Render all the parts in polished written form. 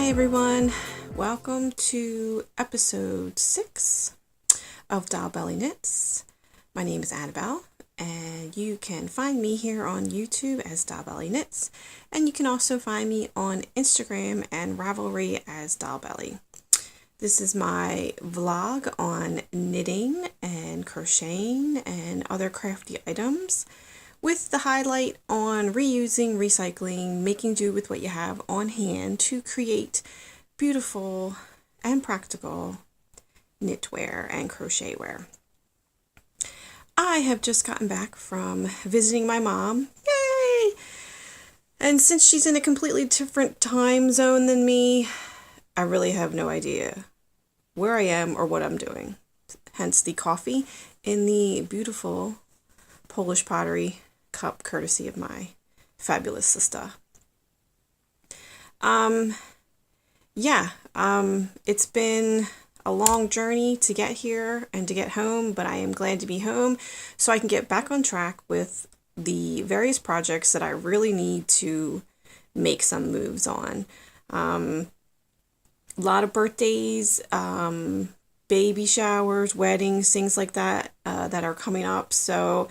Hi everyone, welcome to episode 6 of Doll Belly Knits. My name is Annabelle and you can find me here on YouTube as Doll Belly Knits, and you can also find me on Instagram and Ravelry as Doll Belly. This is my vlog on knitting and crocheting and other crafty items, with the highlight on reusing, recycling, making do with what you have on hand to create beautiful and practical knitwear and crochet wear. I have just gotten back from visiting my mom. Yay! And since she's in a completely different time zone than me, I really have no idea where I am or what I'm doing. Hence the coffee in the beautiful Polish pottery cup, courtesy of my fabulous sister. It's been a long journey to get here and to get home, but I am glad to be home so I can get back on track with the various projects that I really need to make some moves on. A lot of birthdays, baby showers, weddings, things like that that are coming up. So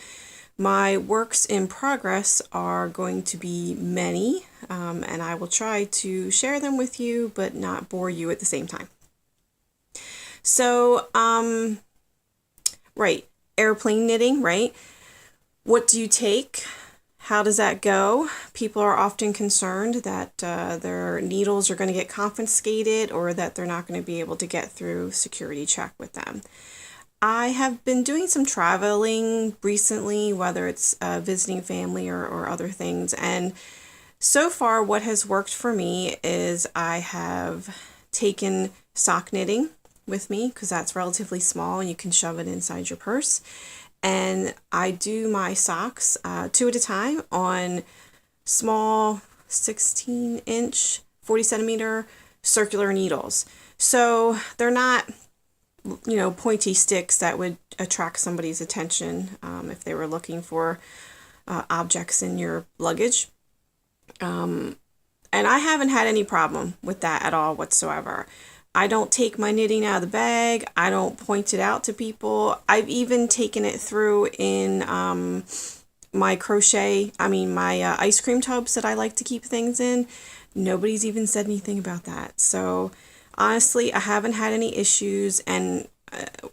my works in progress are going to be many, and I will try to share them with you, but not bore you at the same time. So, right, airplane knitting, right? What do you take? How does that go? People are often concerned that their needles are going to get confiscated or that they're not going to be able to get through security check with them. I have been doing some traveling recently, whether it's visiting family or other things, and so far what has worked for me is I have taken sock knitting with me because that's relatively small and you can shove it inside your purse, and I do my socks 2 at a time on small 16-inch, 40-centimeter circular needles. So they're not pointy sticks that would attract somebody's attention if they were looking for objects in your luggage. And I haven't had any problem with that at all whatsoever. I don't take my knitting out of the bag. I don't point it out to people. I've even taken it through in my ice cream tubs that I like to keep things in. Nobody's even said anything about that. So honestly, I haven't had any issues, and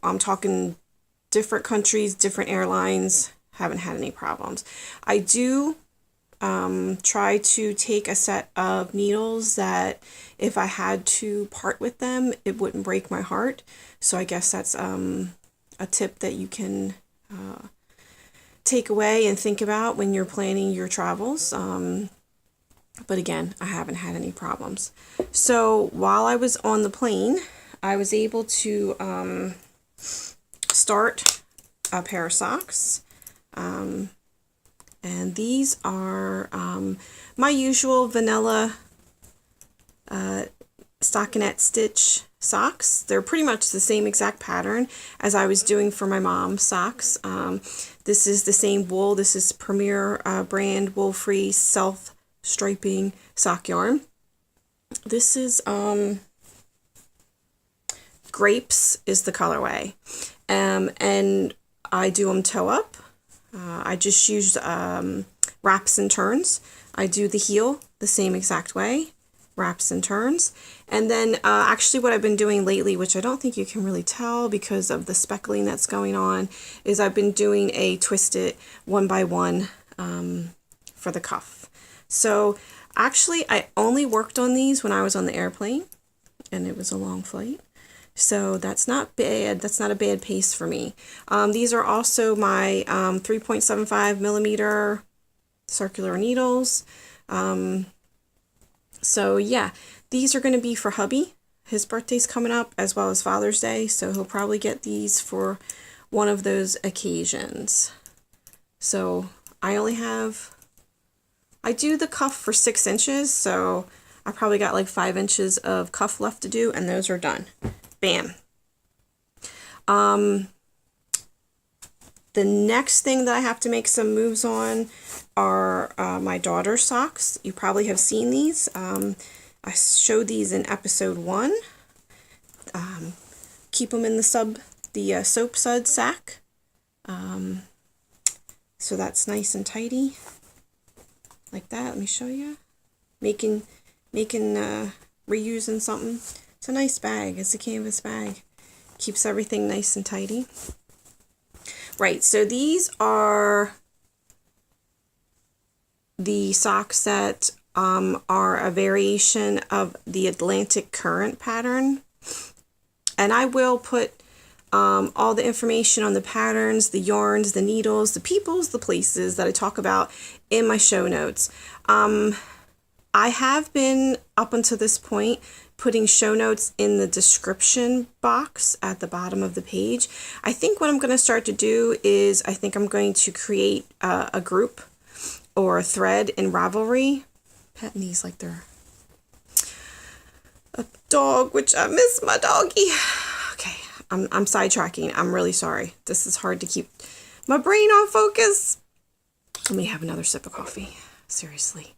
I'm talking different countries, different airlines, haven't had any problems. I do try to take a set of needles that if I had to part with them, it wouldn't break my heart. So I guess that's a tip that you can take away and think about when you're planning your travels. But again, I haven't had any problems. So while I was on the plane, I was able to start a pair of socks. And these are my usual vanilla stockinette stitch socks. They're pretty much the same exact pattern as I was doing for my mom's socks. This is the same wool. This is Premier brand wool-free self-striping sock yarn. This is Grapes is the colorway, and I do them toe up. I just use wraps and turns. I do the heel the same exact way, wraps and turns. And then actually what I've been doing lately, which I don't think you can really tell because of the speckling that's going on, is I've been doing a twisted 1x1 for the cuff. So actually I only worked on these when I was on the airplane, and it was a long flight. So that's not bad. That's not a bad pace for me. These are also my 3.75 millimeter circular needles. So yeah, these are going to be for hubby. His birthday's coming up as well as Father's Day, so he'll probably get these for one of those occasions. So I do the cuff for 6 inches, so I probably got like 5 inches of cuff left to do, and those are done. Bam. The next thing that I have to make some moves on are my daughter's socks. You probably have seen these. I showed these in episode 1. Keep them in the soap sud sack. So that's nice and tidy. Like that. Let me show you. Making reusing something. It's a nice bag. It's a canvas bag. Keeps everything nice and tidy. Right, so these are the socks that are a variation of the Atlantic Current pattern. And I will put all the information on the patterns, the yarns, the needles, the peoples, the places that I talk about in my show notes. I have been, up until this point, putting show notes in the description box at the bottom of the page. I think what I'm going to start to do is I think I'm going to create a group or a thread in Ravelry. Petting these like they're a dog, which I miss my doggy. Okay, I'm sidetracking. I'm really sorry. This is hard to keep my brain on focus. Let me have another sip of coffee. Seriously.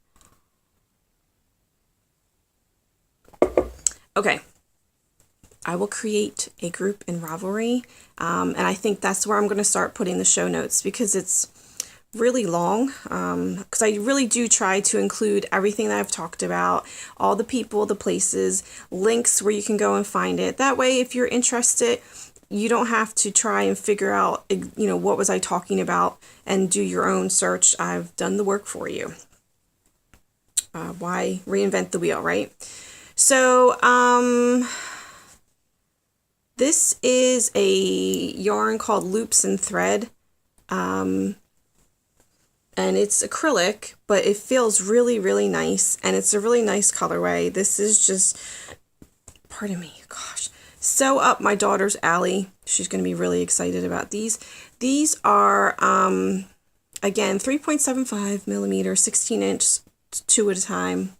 Okay, I will create a group in Ravelry, and I think that's where I'm going to start putting the show notes, because it's really long, because I really do try to include everything that I've talked about, all the people, the places, links where you can go and find it. That way, if you're interested, you don't have to try and figure out, what was I talking about and do your own search. I've done the work for you. Why reinvent the wheel, right? So, this is a yarn called Loops and Thread, and it's acrylic, but it feels really, really nice, and it's a really nice colorway. This is just, pardon me, gosh, so up my daughter's alley. She's going to be really excited about these. These are, again, 3.75 millimeter, 16-inch, 2 at a time.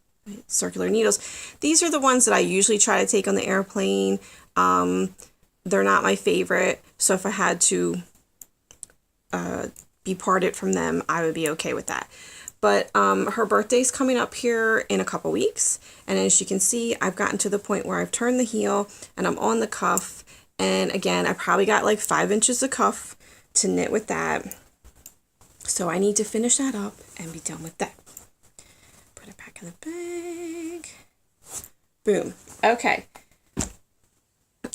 Circular needles. These are the ones that I usually try to take on the airplane. They're not my favorite, so if I had to be parted from them, I would be okay with that. But her birthday's coming up here in a couple weeks, and as you can see, I've gotten to the point where I've turned the heel and I'm on the cuff, and again, I probably got like 5 inches of cuff to knit with that, so I need to finish that up and be done with that. Put it back in the bag. Boom. Okay.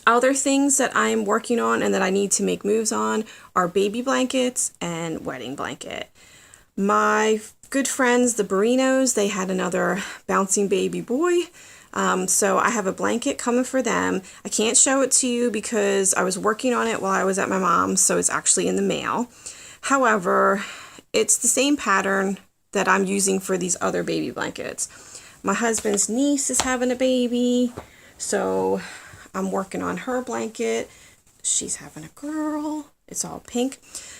Other things that I'm working on and that I need to make moves on are baby blankets and wedding blanket. My good friends, the Barinos, they had another bouncing baby boy. So I have a blanket coming for them. I can't show it to you because I was working on it while I was at my mom's, so it's actually in the mail. However, it's the same pattern that I'm using for these other baby blankets. My husband's niece is having a baby, so I'm working on her blanket. She's having a girl. It's all pink.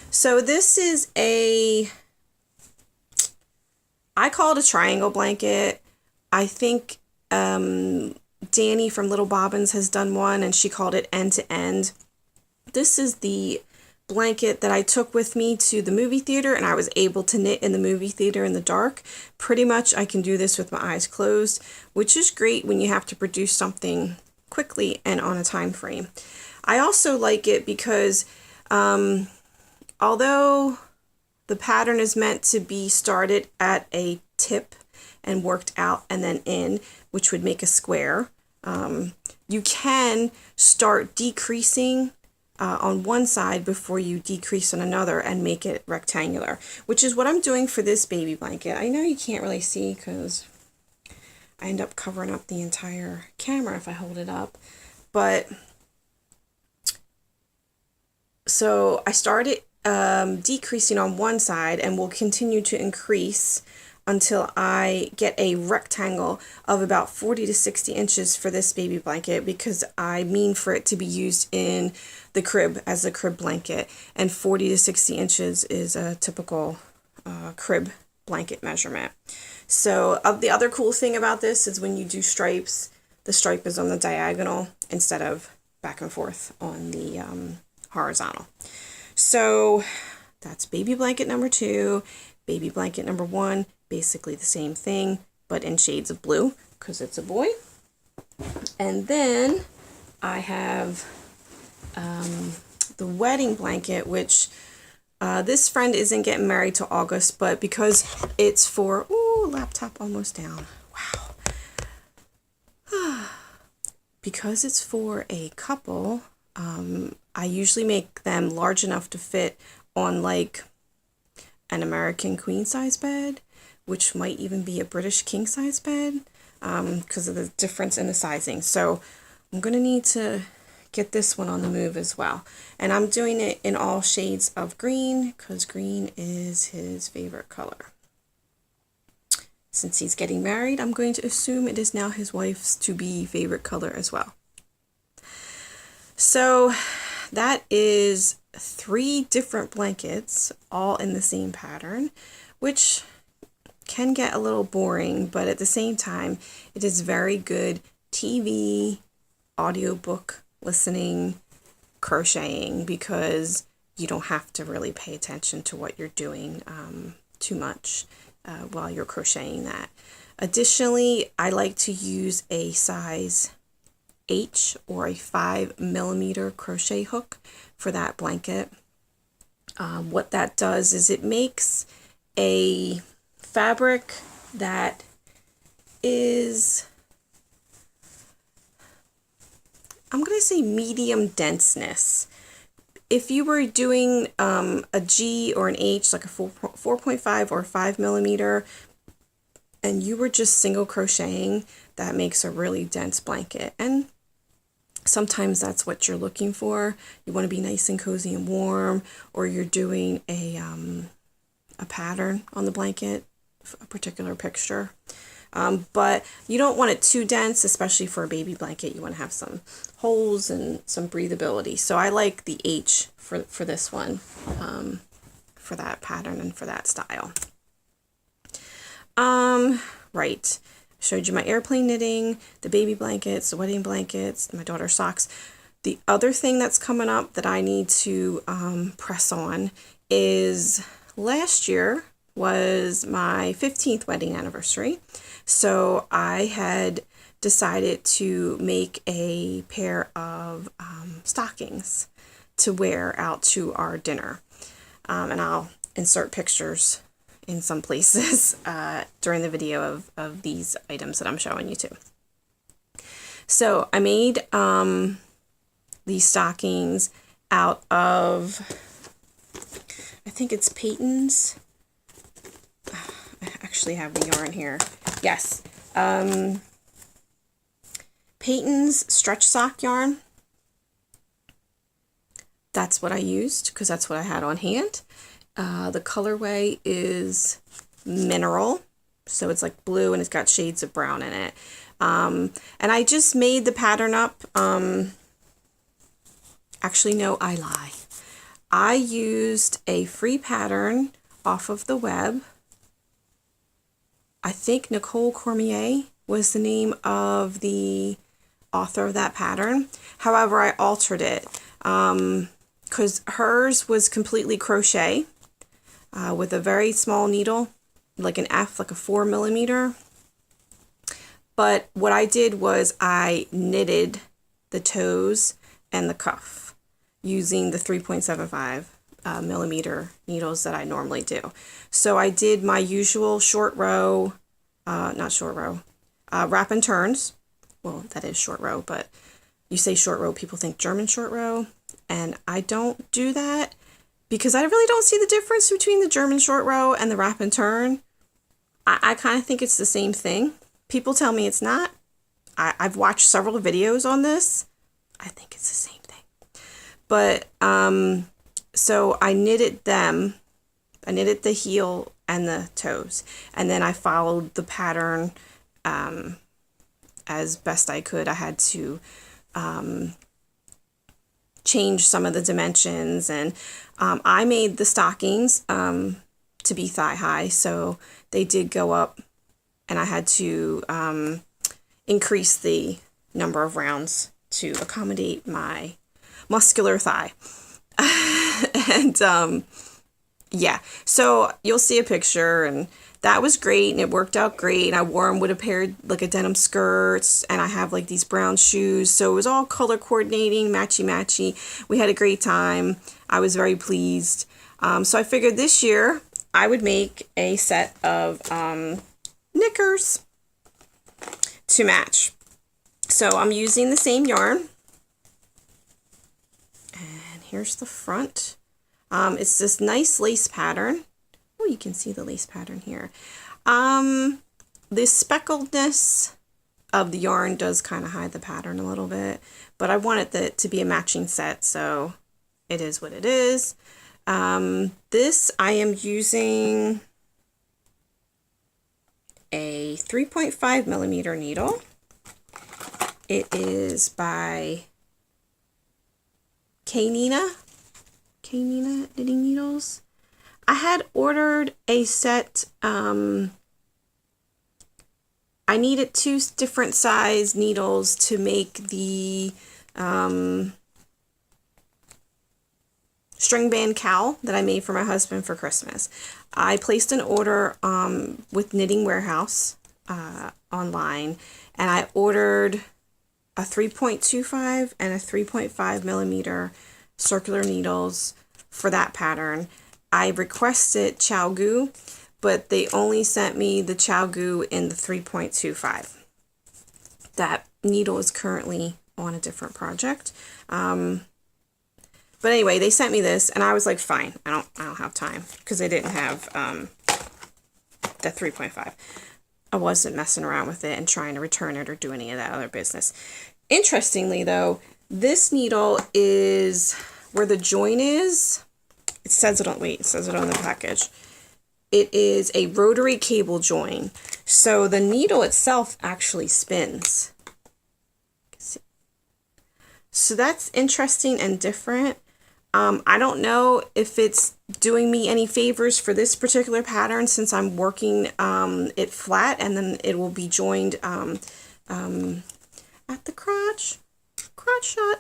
So this is I call it a triangle blanket. I think Danny from Little Bobbins has done one, and she called it end to end. This is the blanket that I took with me to the movie theater, and I was able to knit in the movie theater in the dark. Pretty much I can do this with my eyes closed, which is great when you have to produce something quickly and on a time frame. I also like it because although the pattern is meant to be started at a tip and worked out and then in, which would make a square, you can start decreasing on one side before you decrease on another and make it rectangular, which is what I'm doing for this baby blanket. I know you can't really see because I end up covering up the entire camera if I hold it up, but so I started decreasing on one side and will continue to increase until I get a rectangle of about 40 to 60 inches for this baby blanket, because I mean for it to be used in the crib as a crib blanket, and 40 to 60 inches is a typical crib blanket measurement. So the other cool thing about this is when you do stripes, the stripe is on the diagonal instead of back and forth on the horizontal. So that's baby blanket number 2, baby blanket number 1, basically the same thing, but in shades of blue because it's a boy. And then I have the wedding blanket, which this friend isn't getting married till August, but because it's for, ooh, laptop almost down. Wow. Because it's for a couple, I usually make them large enough to fit on like an American queen size bed, which might even be a British king size bed, because of the difference in the sizing. So I'm going to need to get this one on the move as well. And I'm doing it in all shades of green because green is his favorite color. Since he's getting married, I'm going to assume it is now his wife's to-be favorite color as well. So that is 3 different blankets, all in the same pattern, which can get a little boring, but at the same time, it is very good TV, audiobook listening, crocheting, because you don't have to really pay attention to what you're doing too much while you're crocheting that. Additionally, I like to use a size H or a 5mm crochet hook for that blanket. What that does is it makes a fabric that is, I'm going to say medium denseness. If you were doing a G or an H, like a 4.5 or 5mm, and you were just single crocheting, that makes a really dense blanket. And sometimes that's what you're looking for. You want to be nice and cozy and warm, or you're doing a pattern on the blanket, a particular picture. But you don't want it too dense, especially for a baby blanket. You want to have some holes and some breathability. So I like the H for this one, for that pattern and for that style. Right. Showed you my airplane knitting, the baby blankets, the wedding blankets, my daughter's socks. The other thing that's coming up that I need to press on is last year was my 15th wedding anniversary. So I had decided to make a pair of stockings to wear out to our dinner. And I'll insert pictures in some places during the video of these items that I'm showing you too. So I made these stockings out of, I think it's Paton's. I actually have the yarn here. Yes. Paton's stretch sock yarn. That's what I used because that's what I had on hand. The colorway is mineral, so it's like blue and it's got shades of brown in it. And I just made the pattern up. Actually, no, I lie. I used a free pattern off of the web. I think Nicole Cormier was the name of the author of that pattern. However, I altered it because hers was completely crochet with a very small needle, like an F, like a 4mm. But what I did was I knitted the toes and the cuff using the 3.75mm needles that I normally do. So I did my usual short row, wrap and turns. Well, that is short row, but you say short row, people think German short row. And I don't do that because I really don't see the difference between the German short row and the wrap and turn. I kind of think it's the same thing. People tell me it's not. I've watched several videos on this. I think it's the same thing. But, so I knitted them. I knitted the heel and the toes. And then I followed the pattern as best I could. I had to change some of the dimensions. And I made the stockings to be thigh high. So they did go up. And I had to increase the number of rounds to accommodate my muscular thigh. And Yeah, so you'll see a picture, and that was great, and it worked out great. And I wore them with a pair of like a denim skirts, and I have like these brown shoes, so it was all color coordinating, matchy matchy. We had a great time. I was very pleased. So I figured this year I would make a set of knickers to match. So I'm using the same yarn, and here's the front. It's this nice lace pattern. Oh, you can see the lace pattern here. The speckledness of the yarn does kind of hide the pattern a little bit, but I wanted it to be a matching set, so it is what it is. This I am using a 3.5 millimeter needle. It is by Knitting Needles. I had ordered a set. I needed 2 different size needles to make the string band cowl that I made for my husband for Christmas. I placed an order with Knitting Warehouse online, and I ordered a 3.25 and a 3.5 millimeter circular needles for that pattern. I requested ChaiGoo, but they only sent me the ChaiGoo in the 3.25. That needle is currently on a different project. But anyway, they sent me this, and I was like, fine, I don't have time, because they didn't have the 3.5. I wasn't messing around with it and trying to return it or do any of that other business. Interestingly, though, this needle is where the join is. It says it on the package. It is a rotary cable join. So the needle itself actually spins. So that's interesting and different. I don't know if it's doing me any favors for this particular pattern, since I'm working it flat, and then it will be joined at the crotch shot.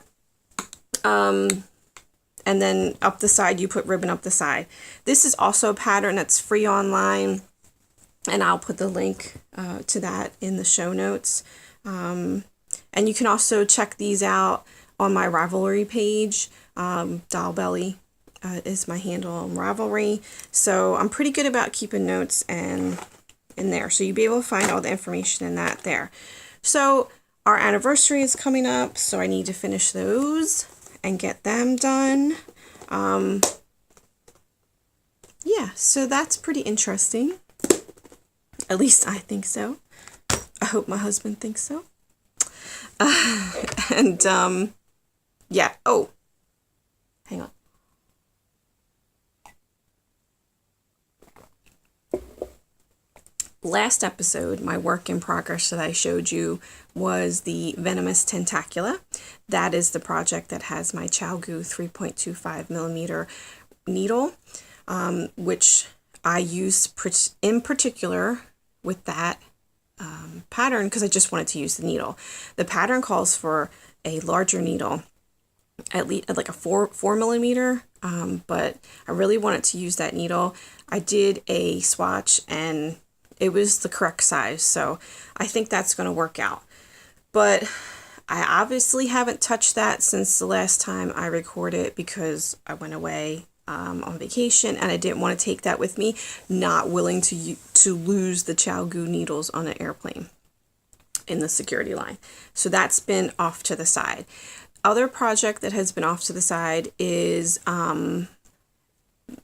And then up the side, you put ribbon up the side. This is also a pattern that's free online, and I'll put the link to that in the show notes. And you can also check these out on my Ravelry page. Doll Belly is my handle on Ravelry. So I'm pretty good about keeping notes and in there. So you'll be able to find all the information in that there. So our anniversary is coming up, so I need to finish those and get them done. Yeah, so that's pretty interesting. At least I think so. I hope my husband thinks so. Yeah. Oh, hang on. Last episode, my work in progress that I showed you was the Venomous Tentacula. That is the project that has my ChaiGoo 3.25 millimeter needle, which I used in particular with that pattern because I just wanted to use the needle. The pattern calls for a larger needle, at least like a 4 millimeter, but I really wanted to use that needle. I did a swatch and it was the correct size, so I think that's going to work out. But I obviously haven't touched that since the last time I recorded, because I went away on vacation and I didn't want to take that with me, not willing to lose the ChaiGoo needles on an airplane in the security line. So that's been off to the side. Other project that has been off to the side is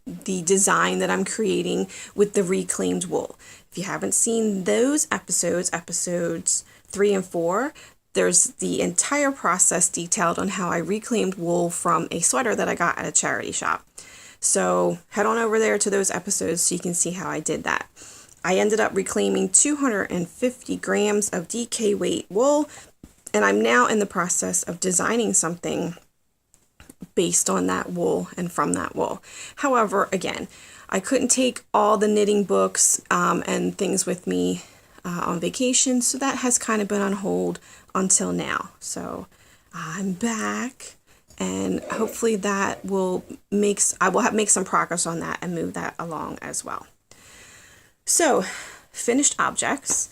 the design that I'm creating with the reclaimed wool. If you haven't seen those episodes 3 and 4, there's the entire process detailed on how I reclaimed wool from a sweater that I got at a charity shop. So head on over there to those episodes so you can see how I did that. I ended up reclaiming 250 grams of DK weight wool, and I'm now in the process of designing something based on that wool and from that wool. However, again, I couldn't take all the knitting books and things with me on vacation, so that has kind of been on hold until now. So I'm back and hopefully that will make some progress on that and move that along as well. So, finished objects.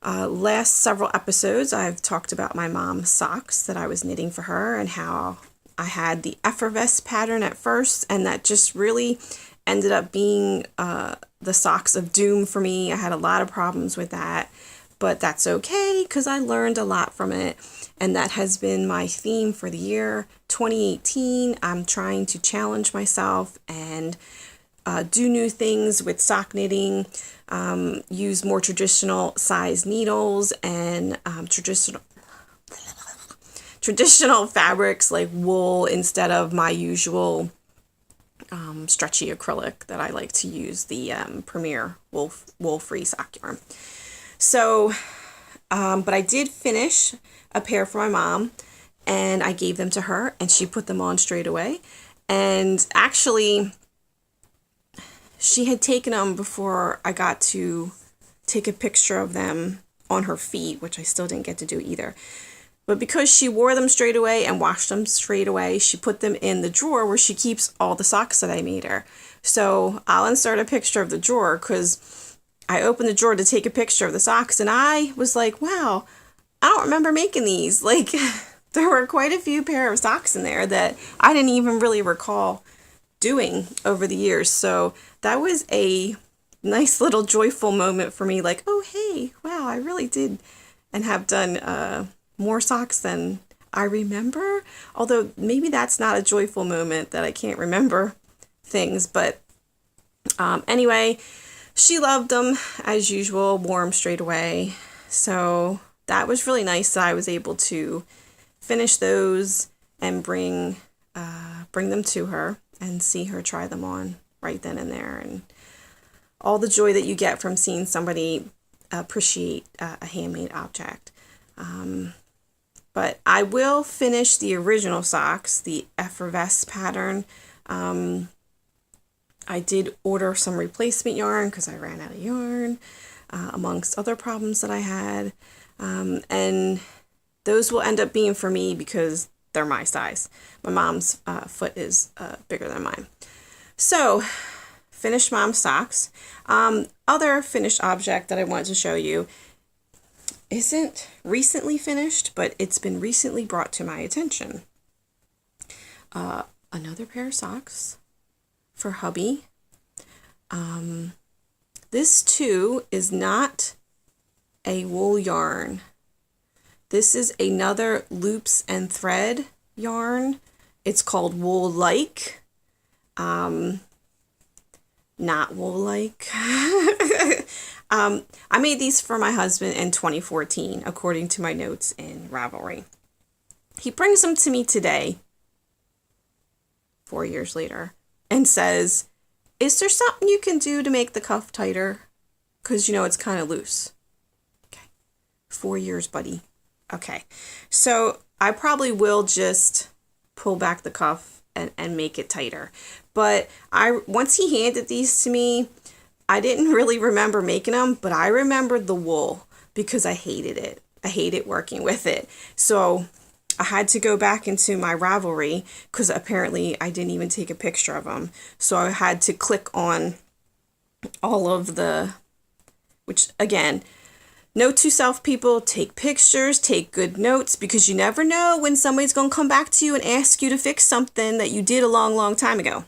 Last several episodes, I've talked about my mom's socks that I was knitting for her and how I had the effervesce pattern at first, and that just really ended up being the socks of doom for me. I had a lot of problems with that, but that's okay because I learned a lot from it, and that has been my theme for the year 2018. I'm trying to challenge myself and do new things with sock knitting, use more traditional size needles and traditional fabrics like wool instead of my usual stretchy acrylic that I like to use, the Premier wool-free sock yarn. So, but I did finish a pair for my mom, and I gave them to her, and she put them on straight away. And actually, she had taken them before I got to take a picture of them on her feet, which I still didn't get to do either. But because she wore them straight away and washed them straight away, she put them in the drawer where she keeps all the socks that I made her. So I'll insert a picture of the drawer because I opened the drawer to take a picture of the socks, and I was like, wow, I don't remember making these. Like, there were quite a few pair of socks in there that I didn't even really recall doing over the years. So that was a nice little joyful moment for me. Like, oh, hey, wow, I really did and have done more socks than I remember. Although maybe that's not a joyful moment that I can't remember things. But anyway, she loved them as usual, wore them straight away. So that was really nice that I was able to finish those and bring them to her and see her try them on right then and there, and all the joy that you get from seeing somebody appreciate a handmade object. But I will finish the original socks, the effervesce pattern. I did order some replacement yarn because I ran out of yarn, amongst other problems that I had. And those will end up being for me because they're my size. My mom's foot is bigger than mine. So, finished mom's socks. Other finished object that I wanted to show you isn't recently finished, but it's been recently brought to my attention. Another pair of socks for hubby. This too is not a wool yarn. This is another loops and thread yarn. It's called Woolike. Not Woolike. I made these for my husband in 2014, according to my notes in Ravelry. He brings them to me today, 4 years later, and says, is there something you can do to make the cuff tighter? Because, you know, it's kind of loose. Okay. 4 years, buddy. Okay. So I probably will just pull back the cuff and make it tighter. But once he handed these to me, I didn't really remember making them, but I remembered the wool because I hated it. I hated working with it. So I had to go back into my Ravelry because apparently I didn't even take a picture of them. So I had to click on all of which again, note to self, people, take pictures, take good notes, because you never know when somebody's going to come back to you and ask you to fix something that you did a long, long time ago.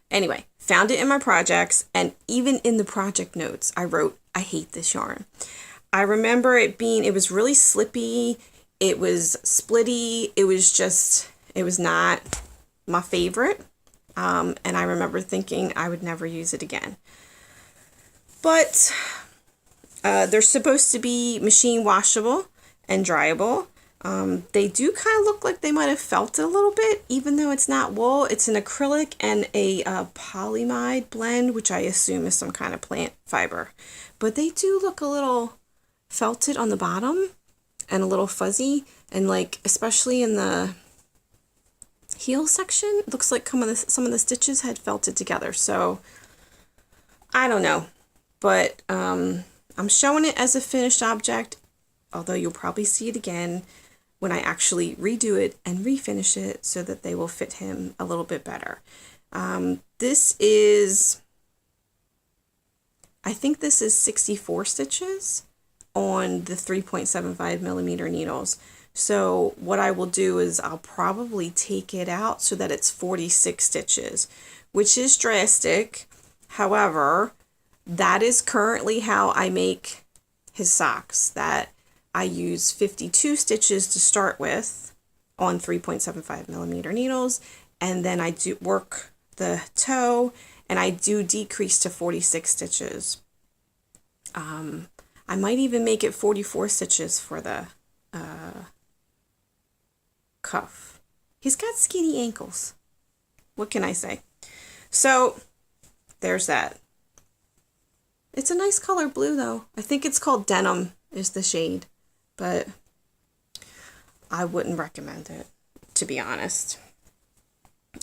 Anyway, found it in my projects, and even in the project notes, I wrote, I hate this yarn. I remember it was really slippy, it was splitty, it was not my favorite, and I remember thinking I would never use it again. But they're supposed to be machine washable and dryable. They do kind of look like they might have felted a little bit, even though it's not wool. It's an acrylic and a polyamide blend, which I assume is some kind of plant fiber. But they do look a little felted on the bottom and a little fuzzy, and like especially in the heel section, it looks like some of the stitches had felted together. So I don't know, but I'm showing it as a finished object, although you'll probably see it again when I actually redo it and refinish it so that they will fit him a little bit better. This is, I think this is 64 stitches on the 3.75 millimeter needles. So what I will do is I'll probably take it out so that it's 46 stitches, which is drastic. However, that is currently how I make his socks, that I use 52 stitches to start with on 3.75 millimeter needles, and then I do work the toe and I do decrease to 46 stitches. I might even make it 44 stitches for the cuff. He's got skinny ankles. What can I say? So there's that. It's a nice color blue though. I think it's called Denim is the shade, but I wouldn't recommend it, to be honest.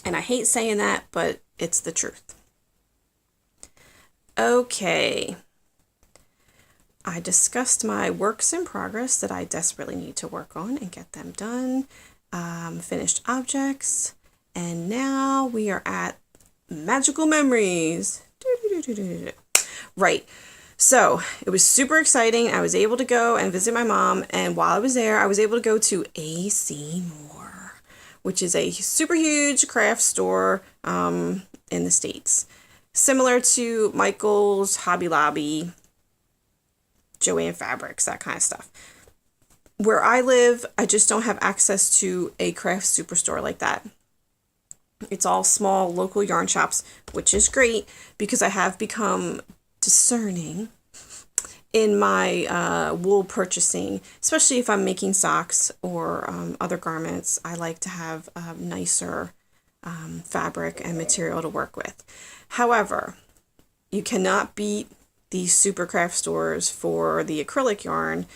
And I hate saying that, but it's the truth. Okay. I discussed my works in progress that I desperately need to work on and get them done. Finished objects. And now we are at magical memories. Right. So it was super exciting. I was able to go and visit my mom. And while I was there, I was able to go to AC Moore, which is a super huge craft store in the States. Similar to Michael's, Hobby Lobby, Joann Fabrics, that kind of stuff. Where I live, I just don't have access to a craft superstore like that. It's all small local yarn shops, which is great because I have become discerning in my wool purchasing, especially if I'm making socks or other garments. I like to have nicer fabric and material to work with. However, you cannot beat these super craft stores for the acrylic yarn,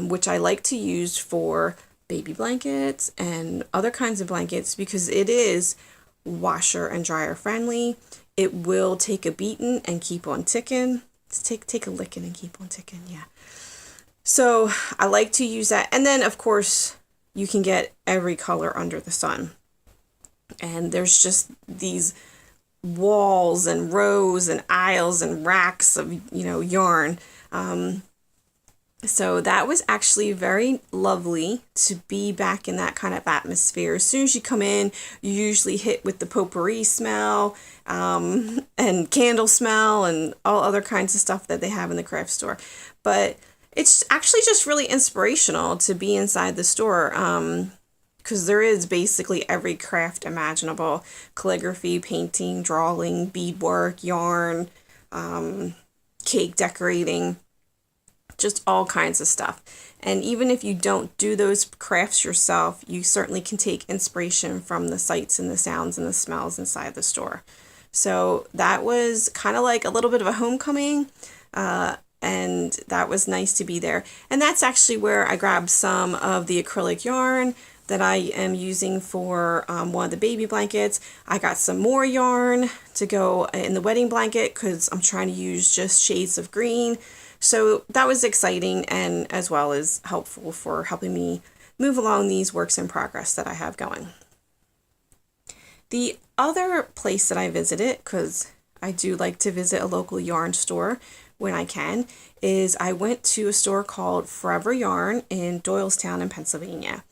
which I like to use for baby blankets and other kinds of blankets because it is washer and dryer friendly. It will take a beating and keep on ticking. Take a licking and keep on ticking, yeah. So I like to use that. And then, of course, you can get every color under the sun. And there's just these walls and rows and aisles and racks of, yarn. So that was actually very lovely to be back in that kind of atmosphere. As soon as you come in, you usually hit with the potpourri smell and candle smell and all other kinds of stuff that they have in the craft store. But it's actually just really inspirational to be inside the store because there is basically every craft imaginable: calligraphy, painting, drawing, beadwork, yarn, cake decorating, just all kinds of stuff. And even if you don't do those crafts yourself, you certainly can take inspiration from the sights and the sounds and the smells inside the store. So that was kind of like a little bit of a homecoming, and that was nice to be there. And that's actually where I grabbed some of the acrylic yarn that I am using for one of the baby blankets. I got some more yarn to go in the wedding blanket because I'm trying to use just shades of green. So that was exciting and as well as helpful for helping me move along these works in progress that I have going. The other place that I visited, because I do like to visit a local yarn store when I can, is I went to a store called Forever Yarn in Doylestown in Pennsylvania.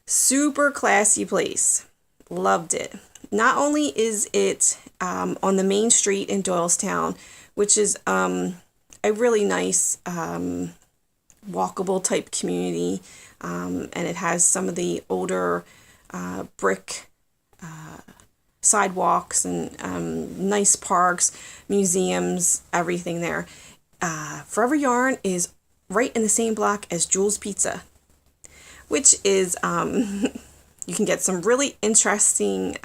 Super classy place. Loved it. Not only is it on the main street in Doylestown, which is a really nice walkable type community, and it has some of the older brick sidewalks and nice parks, museums, everything there. Forever Yarn is right in the same block as Jules Pizza, which is you can get some really interesting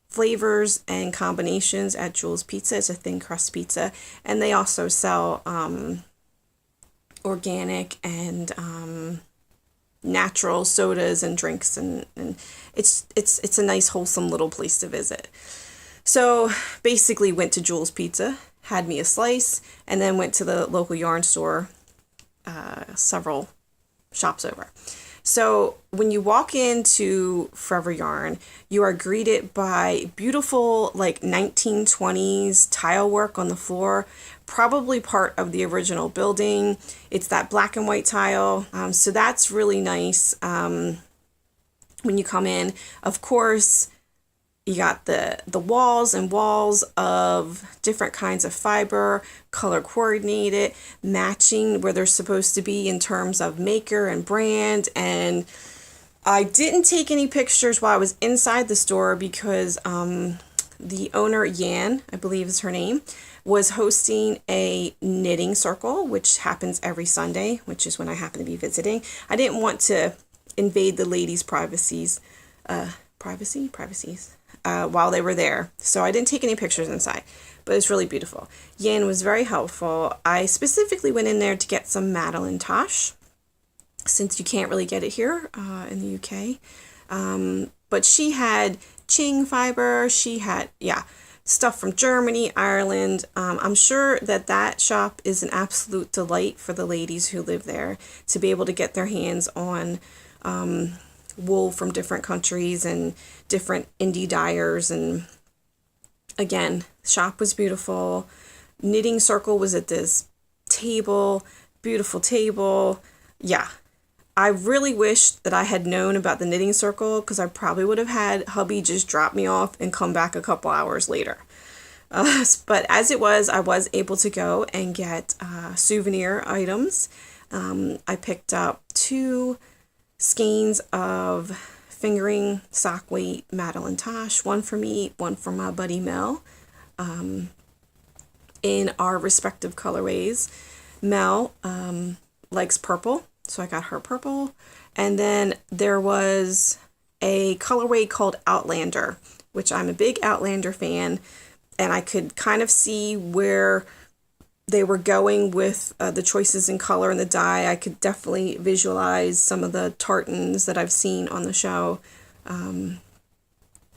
flavors and combinations at Jules Pizza. It's a thin crust pizza, and they also sell organic and natural sodas and drinks, and it's a nice wholesome little place to visit. So basically went to Jules Pizza, had me a slice, and then went to the local yarn store several shops over. So when you walk into Forever Yarn, you are greeted by beautiful like 1920s tile work on the floor, probably part of the original building. It's that black and white tile, so that's really nice when you come in. Of course, you got the walls and walls of different kinds of fiber, color coordinated, matching where they're supposed to be in terms of maker and brand. And I didn't take any pictures while I was inside the store because the owner, Yan, I believe is her name, was hosting a knitting circle, which happens every Sunday, which is when I happen to be visiting. I didn't want to invade the ladies' privacies, while they were there. So I didn't take any pictures inside, but it's really beautiful. Yan was very helpful. I specifically went in there to get some Madeline Tosh, since you can't really get it here in the UK. But she had Ching fiber. She had, stuff from Germany, Ireland. I'm sure that shop is an absolute delight for the ladies who live there to be able to get their hands on wool from different countries and different indie dyers. And again, the shop was beautiful. Knitting circle was at this table, beautiful table. Yeah, I really wish that I had known about the knitting circle, because I probably would have had hubby just drop me off and come back a couple hours later. But as it was, I was able to go and get souvenir items. I picked up 2 skeins of fingering sock weight Madeline Tosh, one for me, one for my buddy Mel, in our respective colorways. Mel likes purple, so I got her purple. And then there was a colorway called Outlander, which I'm a big Outlander fan, and I could kind of see where they were going with the choices in color and the dye. I could definitely visualize some of the tartans that I've seen on the show,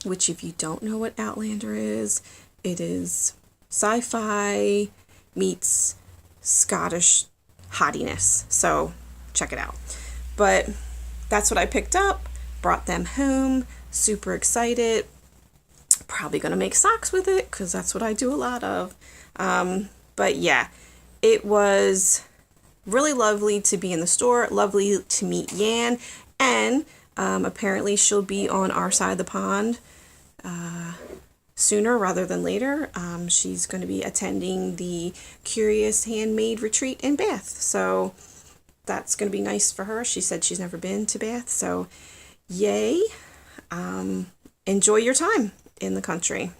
which, if you don't know what Outlander is, it is sci-fi meets Scottish hottiness. So check it out. But that's what I picked up, brought them home, super excited. Probably going to make socks with it because that's what I do a lot of. But yeah, it was really lovely to be in the store, lovely to meet Yan, and apparently she'll be on our side of the pond sooner rather than later. She's going to be attending the Curious Handmade Retreat in Bath, so that's going to be nice for her. She said she's never been to Bath, so yay. Enjoy your time in the country.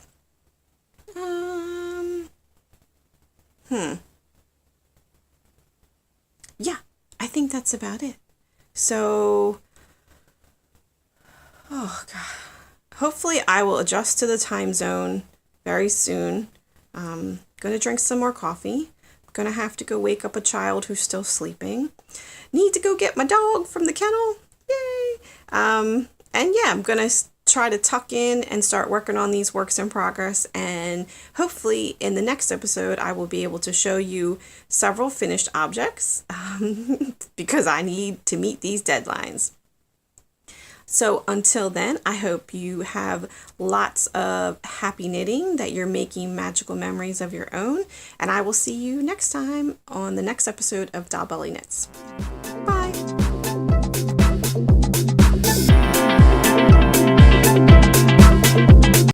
Yeah, I think that's about it. So, oh God. Hopefully I will adjust to the time zone very soon. Gonna drink some more coffee. Gonna have to go wake up a child who's still sleeping. Need to go get my dog from the kennel. Yay! And yeah, I'm gonna try to tuck in and start working on these works in progress, and hopefully in the next episode I will be able to show you several finished objects because I need to meet these deadlines. So until then, I hope you have lots of happy knitting, that you're making magical memories of your own, and I will see you next time on the next episode of Doll Belly Knits.